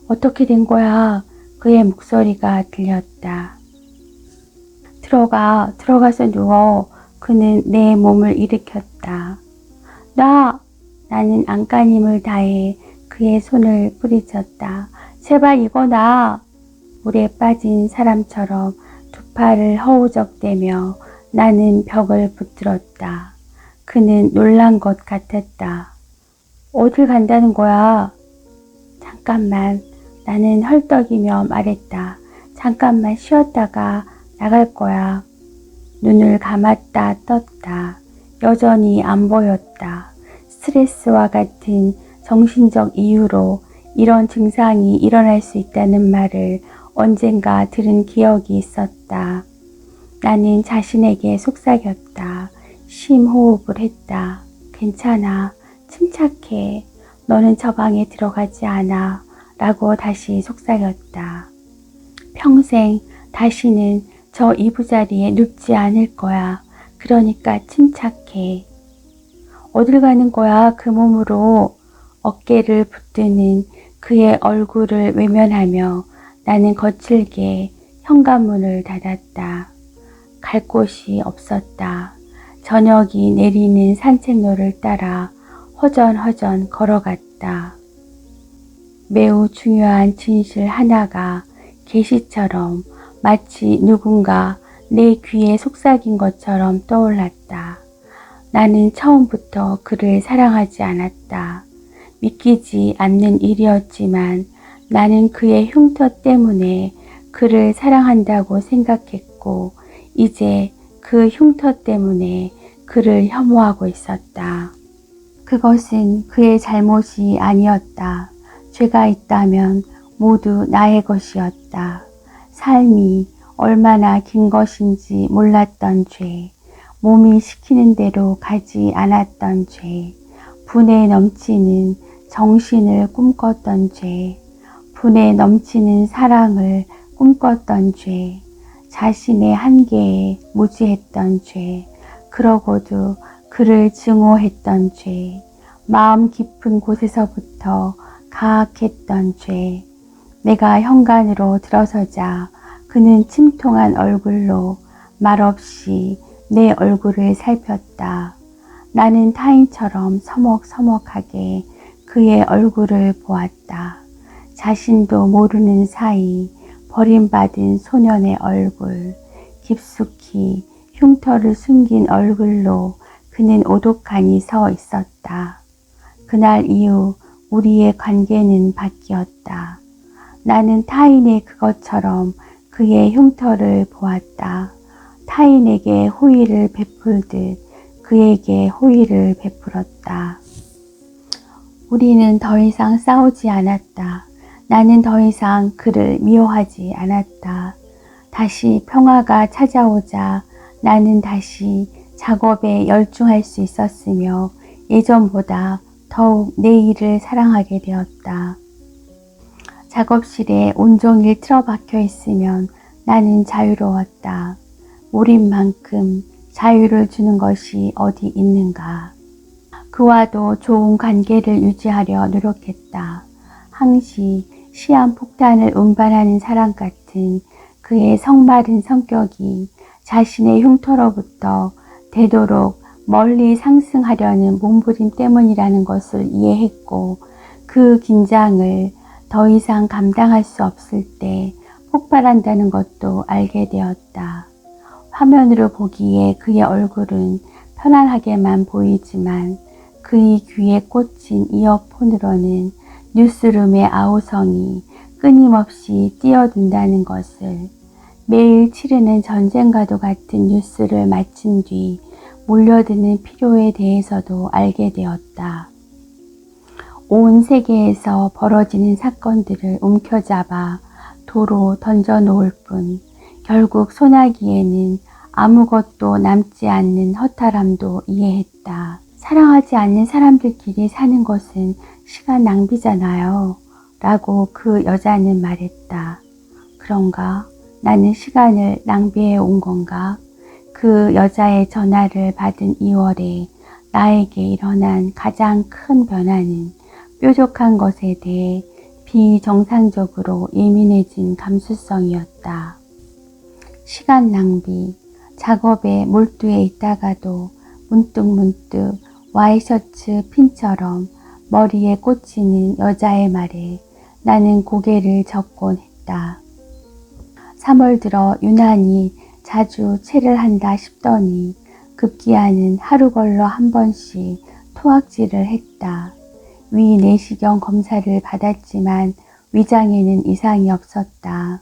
어떻게 된 거야? 그의 목소리가 들렸다. 들어가서 누워. 그는 내 몸을 일으켰다. 나는 안간힘을 다해 그의 손을 뿌리쳤다. 제발 이거 놔. 물에 빠진 사람처럼 두 팔을 허우적대며 나는 벽을 붙들었다. 그는 놀란 것 같았다. 어딜 간다는 거야? 잠깐만. 나는 헐떡이며 말했다. 잠깐만 쉬었다가 나갈 거야. 눈을 감았다 떴다. 여전히 안 보였다. 스트레스와 같은 정신적 이유로 이런 증상이 일어날 수 있다는 말을 언젠가 들은 기억이 있었다. 나는 자신에게 속삭였다. 심호흡을 했다. 괜찮아. 침착해. 너는 저 방에 들어가지 않아. 라고 다시 속삭였다. 평생 다시는 저 이부자리에 눕지 않을 거야. 그러니까 침착해. 어딜 가는 거야 그 몸으로. 어깨를 붙드는 그의 얼굴을 외면하며 나는 거칠게 현관문을 닫았다. 갈 곳이 없었다. 저녁이 내리는 산책로를 따라 허전허전 걸어갔다. 매우 중요한 진실 하나가 계시처럼 마치 누군가 내 귀에 속삭인 것처럼 떠올랐다. 나는 처음부터 그를 사랑하지 않았다. 믿기지 않는 일이었지만 나는 그의 흉터 때문에 그를 사랑한다고 생각했고 이제 그 흉터 때문에 그를 혐오하고 있었다. 그것은 그의 잘못이 아니었다. 죄가 있다면 모두 나의 것이었다. 삶이 얼마나 긴 것인지 몰랐던 죄, 몸이 시키는 대로 가지 않았던 죄, 분에 넘치는 정신을 꿈꿨던 죄, 분에 넘치는 사랑을 꿈꿨던 죄, 자신의 한계에 무지했던 죄, 그러고도 그를 증오했던 죄, 마음 깊은 곳에서부터 가학했던 죄. 내가 현관으로 들어서자 그는 침통한 얼굴로 말없이 내 얼굴을 살폈다. 나는 타인처럼 서먹서먹하게 그의 얼굴을 보았다. 자신도 모르는 사이 버림받은 소년의 얼굴, 깊숙이 흉터를 숨긴 얼굴로 그는 오독하니 서 있었다. 그날 이후 우리의 관계는 바뀌었다. 나는 타인의 그것처럼 그의 흉터를 보았다. 타인에게 호의를 베풀듯 그에게 호의를 베풀었다. 우리는 더 이상 싸우지 않았다. 나는 더 이상 그를 미워하지 않았다. 다시 평화가 찾아오자 나는 다시 작업에 열중할 수 있었으며 예전보다 더욱 내 일을 사랑하게 되었다. 작업실에 온종일 틀어박혀 있으면 나는 자유로웠다. 우린만큼 자유를 주는 것이 어디 있는가. 그와도 좋은 관계를 유지하려 노력했다. 항시 시한폭탄을 운반하는 사람 같은 그의 성마른 성격이 자신의 흉터로부터 되도록 멀리 상승하려는 몸부림 때문이라는 것을 이해했고 그 긴장을 더 이상 감당할 수 없을 때 폭발한다는 것도 알게 되었다. 화면으로 보기에 그의 얼굴은 편안하게만 보이지만 그의 귀에 꽂힌 이어폰으로는 뉴스룸의 아우성이 끊임없이 뛰어든다는 것을, 매일 치르는 전쟁과도 같은 뉴스를 마친 뒤 몰려드는 필요에 대해서도 알게 되었다. 온 세계에서 벌어지는 사건들을 움켜잡아 도로 던져놓을 뿐 결국 소나기에는 아무것도 남지 않는 허탈함도 이해했다. 사랑하지 않는 사람들끼리 사는 것은 시간 낭비잖아요. 라고 그 여자는 말했다. 그런가? 나는 시간을 낭비해 온 건가? 그 여자의 전화를 받은 2월에 나에게 일어난 가장 큰 변화는 뾰족한 것에 대해 비정상적으로 예민해진 감수성이었다. 시간 낭비, 작업에 몰두해 있다가도 문득문득 와이셔츠 핀처럼 머리에 꽂히는 여자의 말에 나는 고개를 젓곤 했다. 3월 들어 유난히 자주 체를 한다 싶더니 급기야는 하루 걸러 한 번씩 토악질을 했다. 위 내시경 검사를 받았지만 위장에는 이상이 없었다.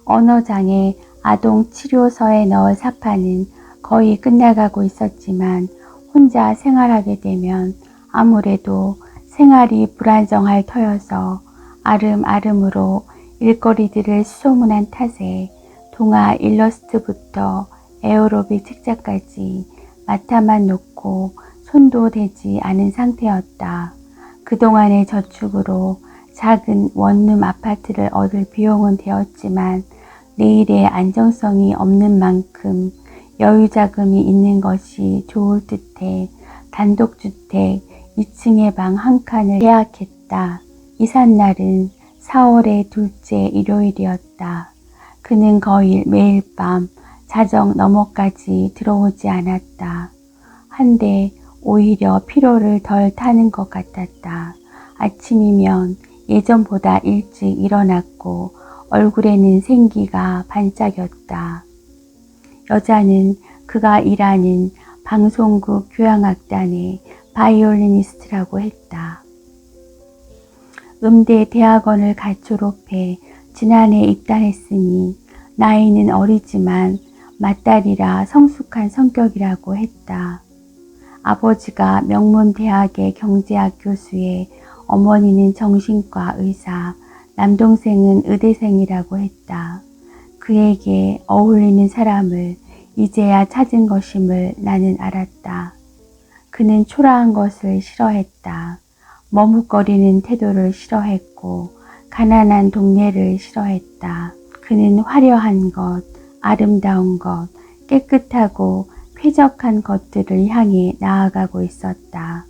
언어장애 아동 치료소에 넣을 사파는 거의 끝나가고 있었지만 혼자 생활하게 되면 아무래도 생활이 불안정할 터여서 아름아름으로 일거리들을 수소문한 탓에 동화 일러스트부터 에어로빅 책자까지 맡아만 놓고 손도 대지 않은 상태였다. 그동안의 저축으로 작은 원룸 아파트를 얻을 비용은 되었지만 내일의 안정성이 없는 만큼 여유자금이 있는 것이 좋을 듯해 단독주택 2층의 방 한 칸을 예약했다. 이삿날은 4월의 둘째 일요일이었다. 그는 거의 매일 밤 자정 너머까지 들어오지 않았다. 한데 오히려 피로를 덜 타는 것 같았다. 아침이면 예전보다 일찍 일어났고 얼굴에는 생기가 반짝였다. 여자는 그가 일하는 방송국 교향악단의 바이올리니스트라고 했다. 음대 대학원을 갓 졸업해 지난해 입단했으니 나이는 어리지만 맏딸이라 성숙한 성격이라고 했다. 아버지가 명문대학의 경제학 교수에 어머니는 정신과 의사, 남동생은 의대생이라고 했다. 그에게 어울리는 사람을 이제야 찾은 것임을 나는 알았다. 그는 초라한 것을 싫어했다. 머뭇거리는 태도를 싫어했고 가난한 동네를 싫어했다. 그는 화려한 것, 아름다운 것, 깨끗하고 쾌적한 것들을 향해 나아가고 있었다.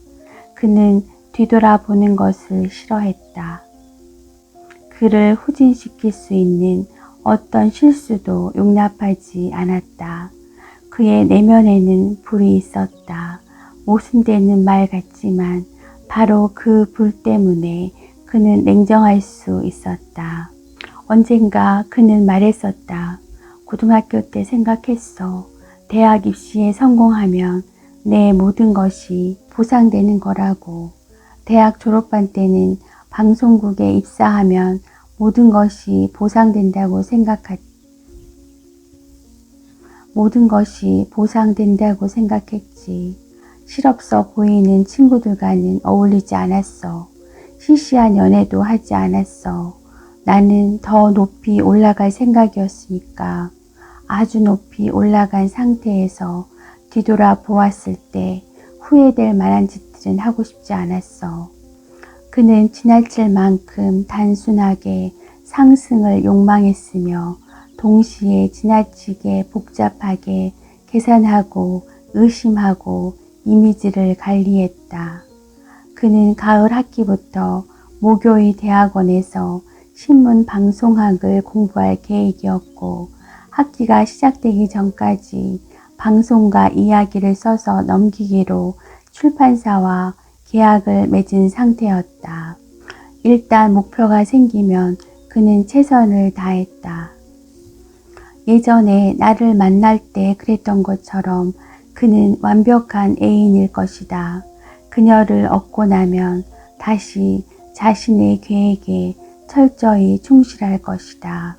그는 뒤돌아보는 것을 싫어했다. 그를 후진시킬 수 있는 어떤 실수도 용납하지 않았다. 그의 내면에는 불이 있었다. 모순되는 말 같지만 바로 그 불 때문에 그는 냉정할 수 있었다. 언젠가 그는 말했었다. 고등학교 때 생각했어. 대학 입시에 성공하면 내 모든 것이 보상되는 거라고. 대학 졸업반 때는 방송국에 입사하면 모든 것이 보상된다고 생각했지. 실없어 보이는 친구들과는 어울리지 않았어. 시시한 연애도 하지 않았어. 나는 더 높이 올라갈 생각이었으니까. 아주 높이 올라간 상태에서 뒤돌아 보았을 때 후회될 만한 짓들은 하고 싶지 않았어. 그는 지나칠 만큼 단순하게 상승을 욕망했으며 동시에 지나치게 복잡하게 계산하고 의심하고 이미지를 관리했다. 그는 가을 학기부터 모교의 대학원에서 신문 방송학을 공부할 계획이었고 학기가 시작되기 전까지 방송가 이야기를 써서 넘기기로 출판사와 계약을 맺은 상태였다. 일단 목표가 생기면 그는 최선을 다했다. 예전에 나를 만날 때 그랬던 것처럼 그는 완벽한 애인일 것이다. 그녀를 얻고 나면 다시 자신의 계획에 철저히 충실할 것이다.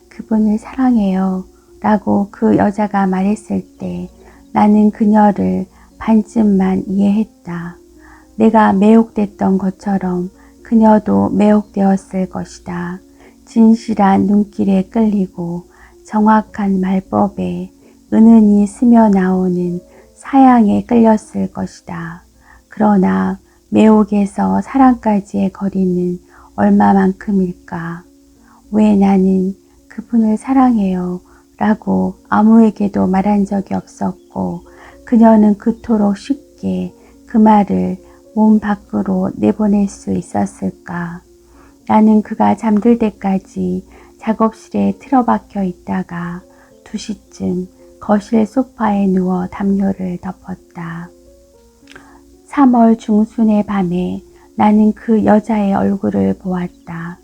그분을 사랑해요 라고 그 여자가 말했을 때 나는 그녀를 반쯤만 이해했다. 내가 매혹됐던 것처럼 그녀도 매혹되었을 것이다. 진실한 눈길에 끌리고 정확한 말법에 은은히 스며 나오는 사양에 끌렸을 것이다. 그러나 매혹에서 사랑까지의 거리는 얼마만큼일까? 왜 나는 그분을 사랑해요 라고 아무에게도 말한 적이 없었고 그녀는 그토록 쉽게 그 말을 몸 밖으로 내보낼 수 있었을까? 나는 그가 잠들 때까지 작업실에 틀어박혀 있다가 2시쯤 거실 소파에 누워 담요를 덮었다. 3월 중순의 밤에 나는 그 여자의 얼굴을 보았다.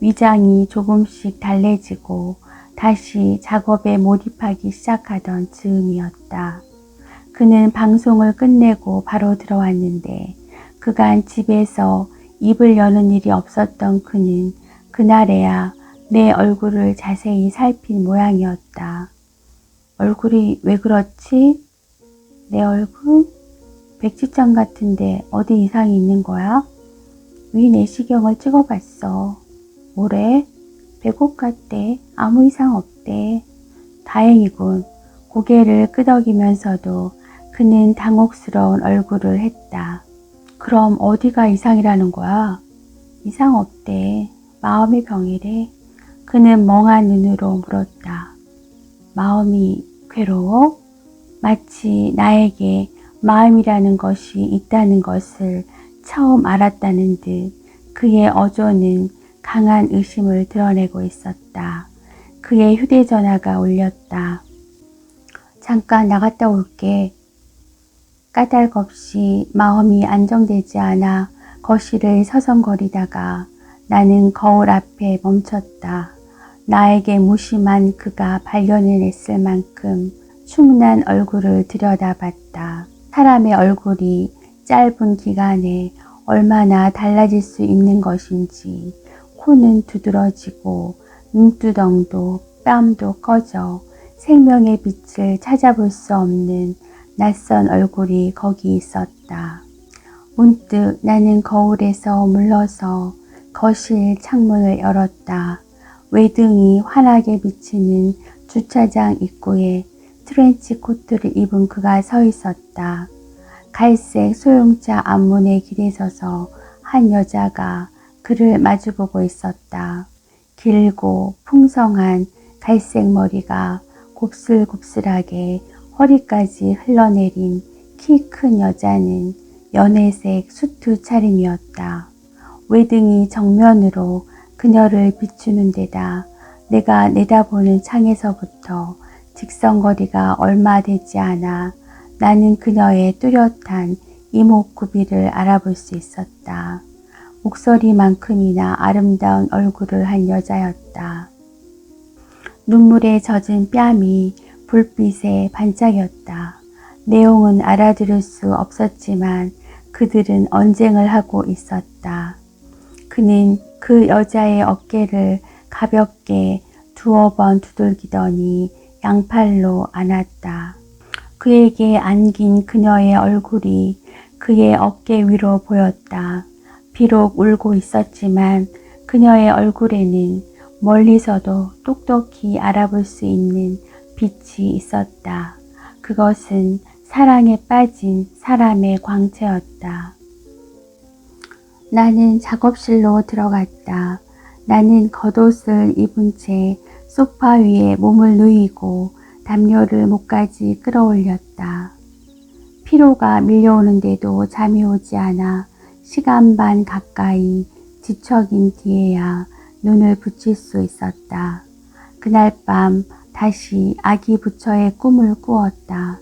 위장이 조금씩 달래지고 다시 작업에 몰입하기 시작하던 즈음이었다. 그는 방송을 끝내고 바로 들어왔는데 그간 집에서 입을 여는 일이 없었던 그는 그날에야 내 얼굴을 자세히 살핀 모양이었다. 얼굴이 왜 그렇지? 내 얼굴? 백지장 같은데 어디 이상이 있는 거야? 위 내시경을 찍어봤어. 뭐래? 배고 같대. 아무 이상 없대. 다행이군. 고개를 끄덕이면서도 그는 당혹스러운 얼굴을 했다. 그럼 어디가 이상이라는 거야? 이상 없대. 마음의 병이래. 그는 멍한 눈으로 물었다. 마음이 괴로워? 마치 나에게 마음이라는 것이 있다는 것을 처음 알았다는 듯 그의 어조는 강한 의심을 드러내고 있었다. 그의 휴대전화가 울렸다. 잠깐 나갔다 올게. 까닭없이 마음이 안정되지 않아 거실을 서성거리다가 나는 거울 앞에 멈췄다. 나에게 무심한 그가 발견해냈을 만큼 충난 얼굴을 들여다봤다. 사람의 얼굴이 짧은 기간에 얼마나 달라질 수 있는 것인지 코는 두드러지고 눈두덩도 뺨도 꺼져 생명의 빛을 찾아볼 수 없는 낯선 얼굴이 거기 있었다. 문득 나는 거울에서 물러서 거실 창문을 열었다. 외등이 환하게 비치는 주차장 입구에 트렌치 코트를 입은 그가 서 있었다. 갈색 소형차 앞문에 길에 서서 한 여자가 그를 마주보고 있었다. 길고 풍성한 갈색 머리가 곱슬곱슬하게 허리까지 흘러내린 키 큰 여자는 연회색 수트 차림이었다. 외등이 정면으로 그녀를 비추는 데다 내가 내다보는 창에서부터 직선거리가 얼마 되지 않아 나는 그녀의 뚜렷한 이목구비를 알아볼 수 있었다. 목소리만큼이나 아름다운 얼굴을 한 여자였다. 눈물에 젖은 뺨이 불빛에 반짝였다. 내용은 알아들을 수 없었지만 그들은 언쟁을 하고 있었다. 그는 그 여자의 어깨를 가볍게 두어 번 두들기더니 양팔로 안았다. 그에게 안긴 그녀의 얼굴이 그의 어깨 위로 보였다. 비록 울고 있었지만 그녀의 얼굴에는 멀리서도 똑똑히 알아볼 수 있는 빛이 있었다. 그것은 사랑에 빠진 사람의 광채였다. 나는 작업실로 들어갔다. 나는 겉옷을 입은 채 소파 위에 몸을 누이고 담요를 목까지 끌어올렸다. 피로가 밀려오는데도 잠이 오지 않아 시간 반 가까이 뒤척인 뒤에야 눈을 붙일 수 있었다. 그날 밤 다시 아기 부처의 꿈을 꾸었다.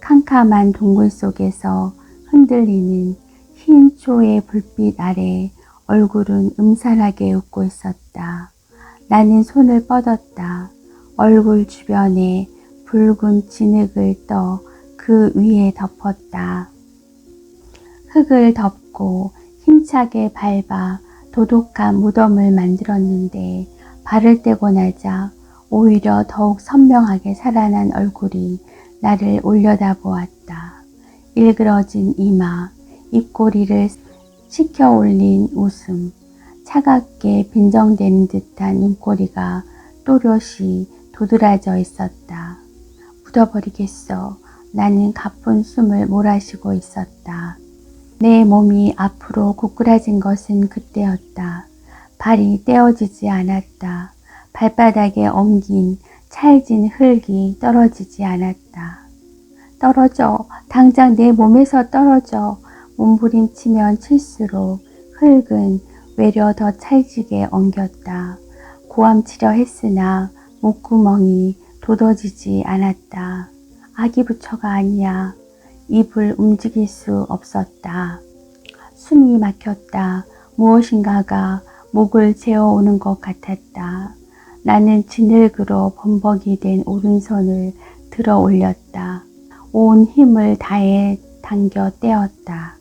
캄캄한 동굴 속에서 흔들리는 흰 초의 불빛 아래 얼굴은 음산하게 웃고 있었다. 나는 손을 뻗었다. 얼굴 주변에 붉은 진흙을 떠 그 위에 덮었다. 흙을 덮고 힘차게 밟아 도독한 무덤을 만들었는데 발을 떼고 나자 오히려 더욱 선명하게 살아난 얼굴이 나를 올려다보았다. 일그러진 이마, 입꼬리를 치켜 올린 웃음, 차갑게 빈정대는 듯한 눈꼬리가 또렷이 도드라져 있었다. 묻어버리겠어. 나는 가쁜 숨을 몰아쉬고 있었다. 내 몸이 앞으로 고꾸라진 것은 그때였다. 발이 떼어지지 않았다. 발바닥에 엉긴 찰진 흙이 떨어지지 않았다. 떨어져. 당장 내 몸에서 떨어져. 몸부림치면 칠수록 흙은 외려 더 찰지게 엉겼다. 고함치려 했으나 목구멍이 돋워지지 않았다. 아기 부처가 아니야. 입을 움직일 수 없었다. 숨이 막혔다. 무엇인가가 목을 재어오는 것 같았다. 나는 진흙으로 범벅이 된 오른손을 들어 올렸다. 온 힘을 다해 당겨 떼었다.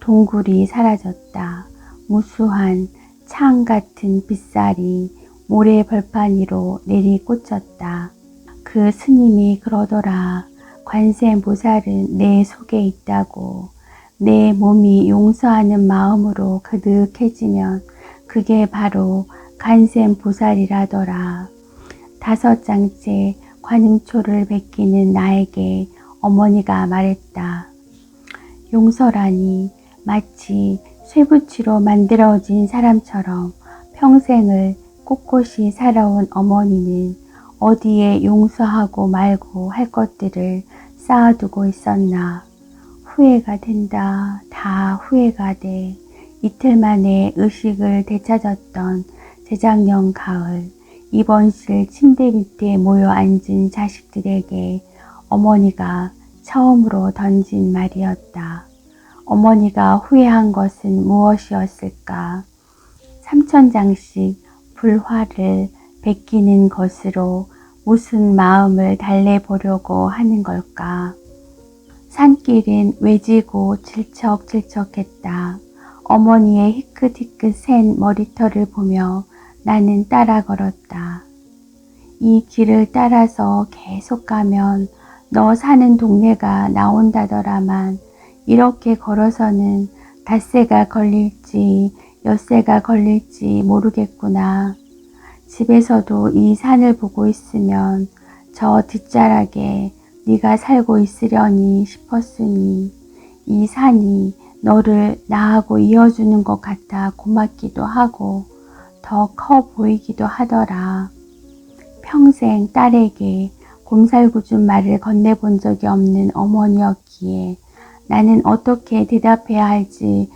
동굴이 사라졌다. 무수한 창 같은 빗살이 모래 벌판 위로 내리꽂혔다. 그 그 스님이 그러더라. 관세음보살은 내 속에 있다고. 내 몸이 용서하는 마음으로 그득해지면 그게 바로 관세음보살이라더라. 5장째 관음초를 베끼는 나에게 어머니가 말했다. 용서라니 마치 쇠붙이로 만들어진 사람처럼 평생을 꼿꼿이 살아온 어머니는 어디에 용서하고 말고 할 것들을 쌓아두고 있었나. 후회가 된다. 다 후회가 돼. 이틀 만에 의식을 되찾았던 재작년 가을, 입원실 침대 밑에 모여 앉은 자식들에게 어머니가 처음으로 던진 말이었다. 어머니가 후회한 것은 무엇이었을까? 3000장씩 불화를 베끼는 것으로 무슨 마음을 달래보려고 하는 걸까? 산길은 외지고 질척질척했다. 어머니의 희끗희끗 센 머리털을 보며 나는 따라 걸었다. 이 길을 따라서 계속 가면 너 사는 동네가 나온다더라만 이렇게 걸어서는 닷새가 걸릴지 엿새가 걸릴지 모르겠구나. 집에서도 이 산을 보고 있으면 저 뒷자락에 네가 살고 있으려니 싶었으니 이 산이 너를 나하고 이어주는 것 같아 고맙기도 하고 더 커 보이기도 하더라. 평생 딸에게 곰살구준 말을 건네본 적이 없는 어머니였기에 나는 어떻게 대답해야 할지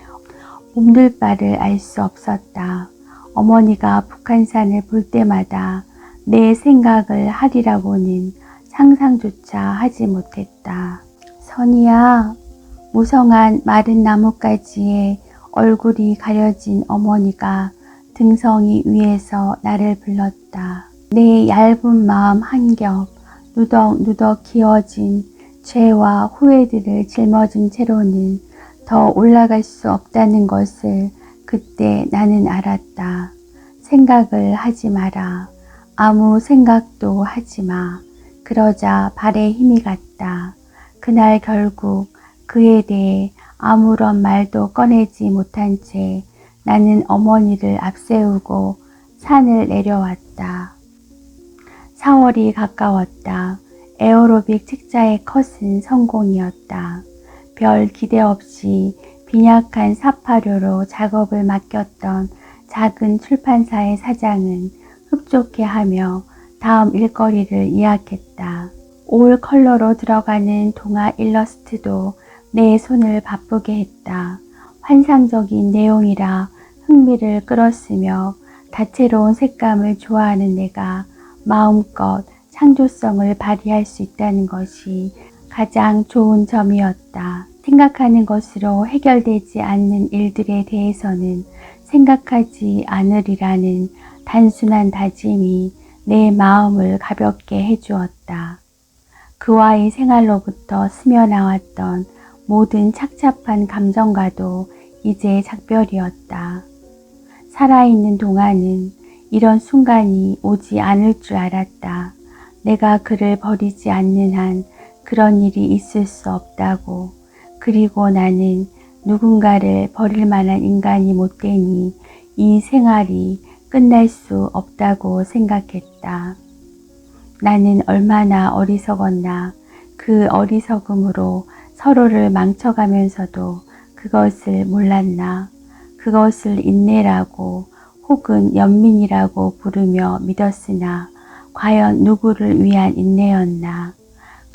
몸둘 바를 알 수 없었다. 어머니가 북한산을 볼 때마다 내 생각을 하리라고는 상상조차 하지 못했다. 선이야, 무성한 마른 나뭇가지에 얼굴이 가려진 어머니가 등성이 위에서 나를 불렀다. 내 얇은 마음 한 겹 누덕누덕 기어진 죄와 후회들을 짊어진 채로는 더 올라갈 수 없다는 것을 그때 나는 알았다. 생각을 하지 마라. 아무 생각도 하지 마. 그러자 발에 힘이 갔다. 그날 결국 그에 대해 아무런 말도 꺼내지 못한 채 나는 어머니를 앞세우고 산을 내려왔다. 4월이 가까웠다. 에어로빅 책자의 컷은 성공이었다. 별 기대 없이 빈약한 사파료로 작업을 맡겼던 작은 출판사의 사장은 흡족해하며 다음 일거리를 예약했다. 올 컬러로 들어가는 동화 일러스트도 내 손을 바쁘게 했다. 환상적인 내용이라 흥미를 끌었으며 다채로운 색감을 좋아하는 내가 마음껏 창조성을 발휘할 수 있다는 것이 가장 좋은 점이었다. 생각하는 것으로 해결되지 않는 일들에 대해서는 생각하지 않으리라는 단순한 다짐이 내 마음을 가볍게 해주었다. 그와의 생활로부터 스며나왔던 모든 착잡한 감정과도 이제 작별이었다. 살아있는 동안은 이런 순간이 오지 않을 줄 알았다. 내가 그를 버리지 않는 한 그런 일이 있을 수 없다고. 그리고 나는 누군가를 버릴 만한 인간이 못 되니 이 생활이 끝날 수 없다고 생각했다. 나는 얼마나 어리석었나. 그 어리석음으로 서로를 망쳐가면서도 그것을 몰랐나. 그것을 인내라고 혹은 연민이라고 부르며 믿었으나 과연 누구를 위한 인내였나.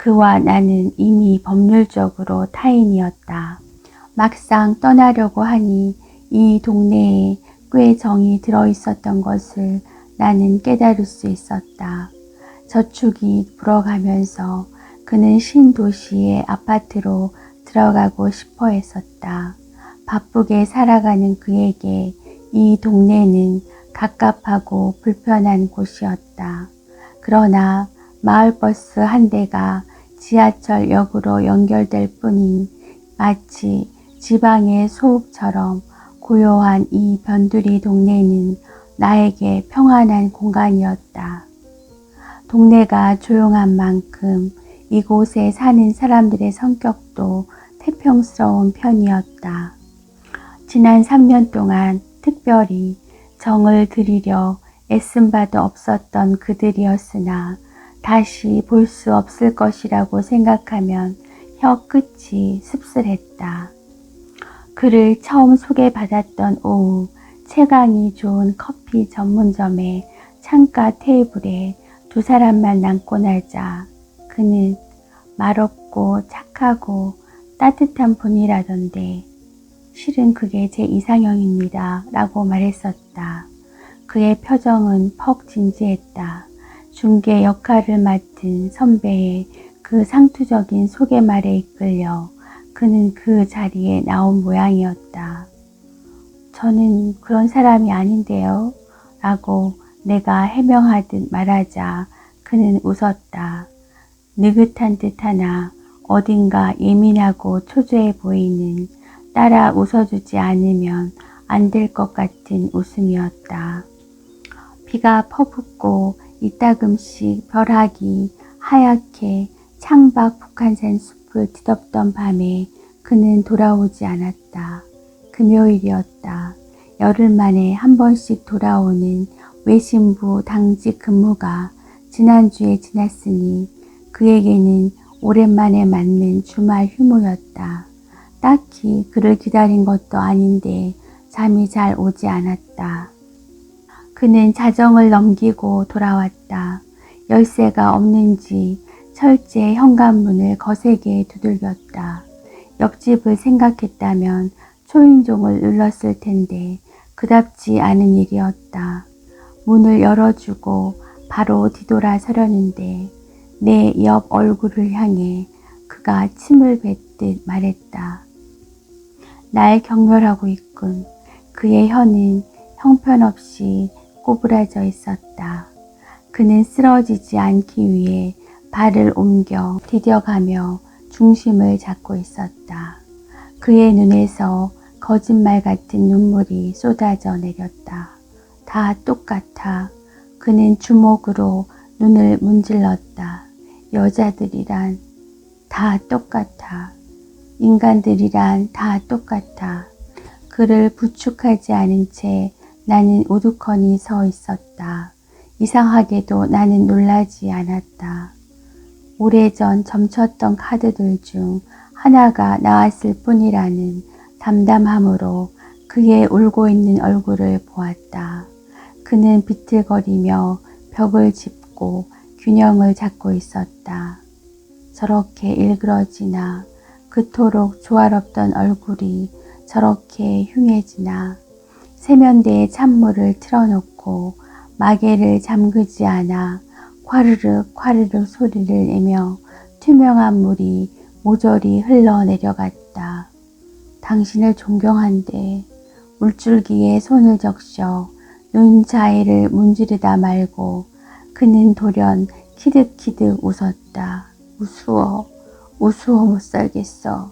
그와 나는 이미 법률적으로 타인이었다. 막상 떠나려고 하니 이 동네에 꽤 정이 들어있었던 것을 나는 깨달을 수 있었다. 저축이 불어가면서 그는 신도시의 아파트로 들어가고 싶어 했었다. 바쁘게 살아가는 그에게 이 동네는 갑갑하고 불편한 곳이었다. 그러나 마을버스 한 대가 지하철역으로 연결될 뿐인 마치 지방의 소읍처럼 고요한 이 변두리 동네는 나에게 평안한 공간이었다. 동네가 조용한 만큼 이곳에 사는 사람들의 성격도 태평스러운 편이었다. 지난 3년 동안 특별히 정을 들이려 애쓴 바도 없었던 그들이었으나 다시 볼 수 없을 것이라고 생각하면 혀 끝이 씁쓸했다. 그를 처음 소개받았던 오후, 채광이 좋은 커피 전문점의 창가 테이블에 두 사람만 남고 나자 그는 말없고 착하고 따뜻한 분이라던데 실은 그게 제 이상형입니다 라고 말했었다. 그의 표정은 퍽 진지했다. 중개 역할을 맡은 선배의 그 상투적인 소개말에 이끌려 그는 그 자리에 나온 모양이었다. 저는 그런 사람이 아닌데요 라고 내가 해명하듯 말하자 그는 웃었다. 느긋한 듯하나 어딘가 예민하고 초조해 보이는 따라 웃어주지 않으면 안 될 것 같은 웃음이었다. 비가 퍼붓고 이따금씩 벼락이 하얗게 창밖 북한산 숲을 뒤덮던 밤에 그는 돌아오지 않았다. 금요일이었다. 열흘 만에 한 번씩 돌아오는 외신부 당직 근무가 지난주에 지났으니 그에게는 오랜만에 맞는 주말 휴무였다. 딱히 그를 기다린 것도 아닌데 잠이 잘 오지 않았다. 그는 자정을 넘기고 돌아왔다. 열쇠가 없는지 철제 현관문을 거세게 두들겼다. 옆집을 생각했다면 초인종을 눌렀을 텐데 그답지 않은 일이었다. 문을 열어주고 바로 뒤돌아 서려는데 내 옆 얼굴을 향해 그가 침을 뱉듯 말했다. 날 경멸하고 있군. 그의 혀는 형편없이 꼬부라져 있었다. 그는 쓰러지지 않기 위해 발을 옮겨 디뎌가며 중심을 잡고 있었다. 그의 눈에서 거짓말 같은 눈물이 쏟아져 내렸다. 다 똑같아. 그는 주먹으로 눈을 문질렀다. 여자들이란 다 똑같아. 인간들이란 다 똑같아. 그를 부축하지 않은 채 나는 우두커니 서 있었다. 이상하게도 나는 놀라지 않았다. 오래전 점쳤던 카드들 중 하나가 나왔을 뿐이라는 담담함으로 그의 울고 있는 얼굴을 보았다. 그는 비틀거리며 벽을 짚고 균형을 잡고 있었다. 저렇게 일그러지나 그토록 조화롭던 얼굴이 저렇게 흉해지나 세면대에 찬물을 틀어놓고 마개를 잠그지 않아 화르륵 화르륵 소리를 내며 투명한 물이 모조리 흘러내려갔다. 당신을 존경한데 물줄기에 손을 적셔 눈 자해를 문지르다 말고 그는 돌연 키득키득 웃었다. 우스워 못 살겠어.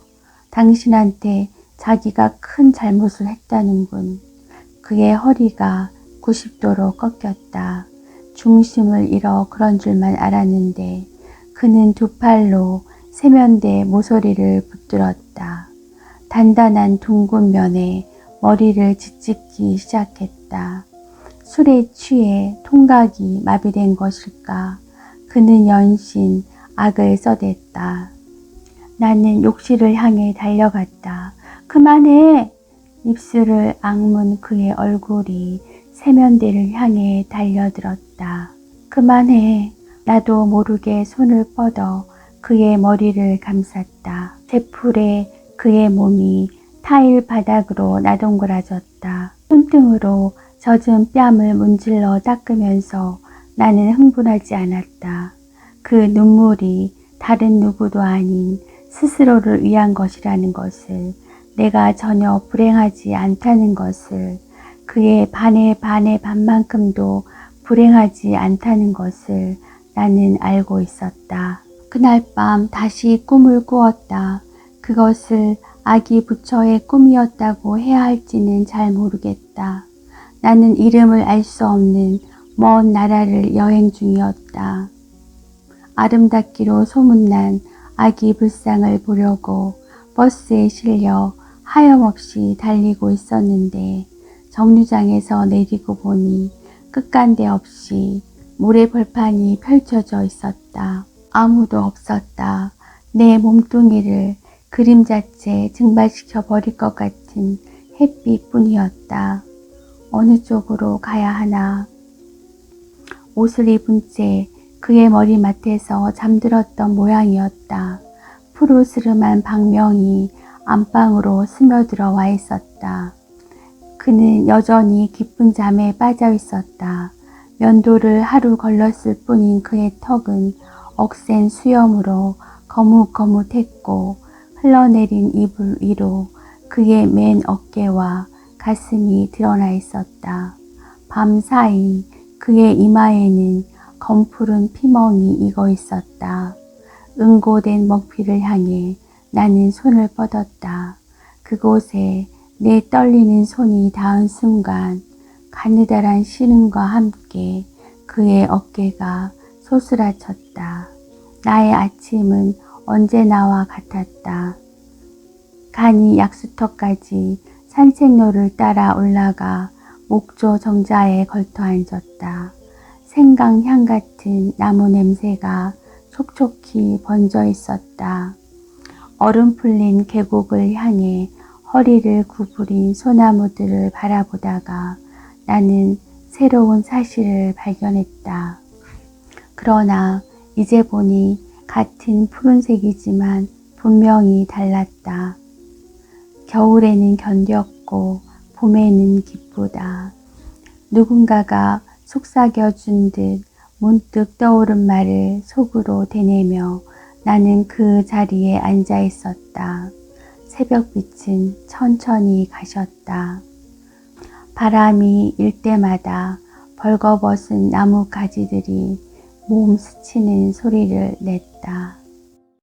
당신한테 자기가 큰 잘못을 했다는군. 그의 허리가 90도로 꺾였다. 중심을 잃어 그런 줄만 알았는데 그는 두 팔로 세면대 모서리를 붙들었다. 단단한 둥근 면에 머리를 짓짓기 시작했다. 술에 취해 통각이 마비된 것일까? 그는 연신 악을 써댔다. 나는 욕실을 향해 달려갔다. 그만해! 입술을 악문 그의 얼굴이 세면대를 향해 달려들었다. 그만해! 나도 모르게 손을 뻗어 그의 머리를 감쌌다. 재풀에 그의 몸이 타일 바닥으로 나동그라졌다. 손등으로 젖은 뺨을 문질러 닦으면서 나는 흥분하지 않았다. 그 눈물이 다른 누구도 아닌 스스로를 위한 것이라는 것을, 내가 전혀 불행하지 않다는 것을, 그의 반의 반만큼도 불행하지 않다는 것을 나는 알고 있었다. 그날 밤 다시 꿈을 꾸었다. 그것을 아기 부처의 꿈이었다고 해야 할지는 잘 모르겠다. 나는 이름을 알 수 없는 먼 나라를 여행 중이었다. 아름답기로 소문난 아기 불상을 보려고 버스에 실려 하염없이 달리고 있었는데 정류장에서 내리고 보니 끝간데 없이 모래벌판이 펼쳐져 있었다. 아무도 없었다. 내 몸뚱이를 그림자채 증발시켜 버릴 것 같은 햇빛뿐이었다. 어느 쪽으로 가야 하나. 옷을 입은 채 그의 머리맡에서 잠들었던 모양이었다. 푸르스름한 방명이 안방으로 스며들어 와 있었다. 그는 여전히 깊은 잠에 빠져 있었다. 면도를 하루 걸렀을 뿐인 그의 턱은 억센 수염으로 거뭇거뭇했고 흘러내린 이불 위로 그의 맨 어깨와 가슴이 드러나 있었다. 밤사이 그의 이마에는 검푸른 피멍이 익어 있었다. 응고된 먹피를 향해 나는 손을 뻗었다. 그곳에 내 떨리는 손이 닿은 순간 가느다란 신음과 함께 그의 어깨가 소스라쳤다. 나의 아침은 언제나와 같았다. 간이 약수터까지 산책로를 따라 올라가 목조 정자에 걸터 앉았다. 생강향 같은 나무 냄새가 촉촉히 번져 있었다. 얼음 풀린 계곡을 향해 허리를 구부린 소나무들을 바라보다가 나는 새로운 사실을 발견했다. 그러나 이제 보니 같은 푸른색이지만 분명히 달랐다. 겨울에는 견뎠고 봄에는 기쁘다. 누군가가 속삭여준 듯 문득 떠오른 말을 속으로 되뇌며 나는 그 자리에 앉아 있었다. 새벽빛은 천천히 가셨다. 바람이 일 때마다 벌거벗은 나무 가지들이 몸 스치는 소리를 냈다.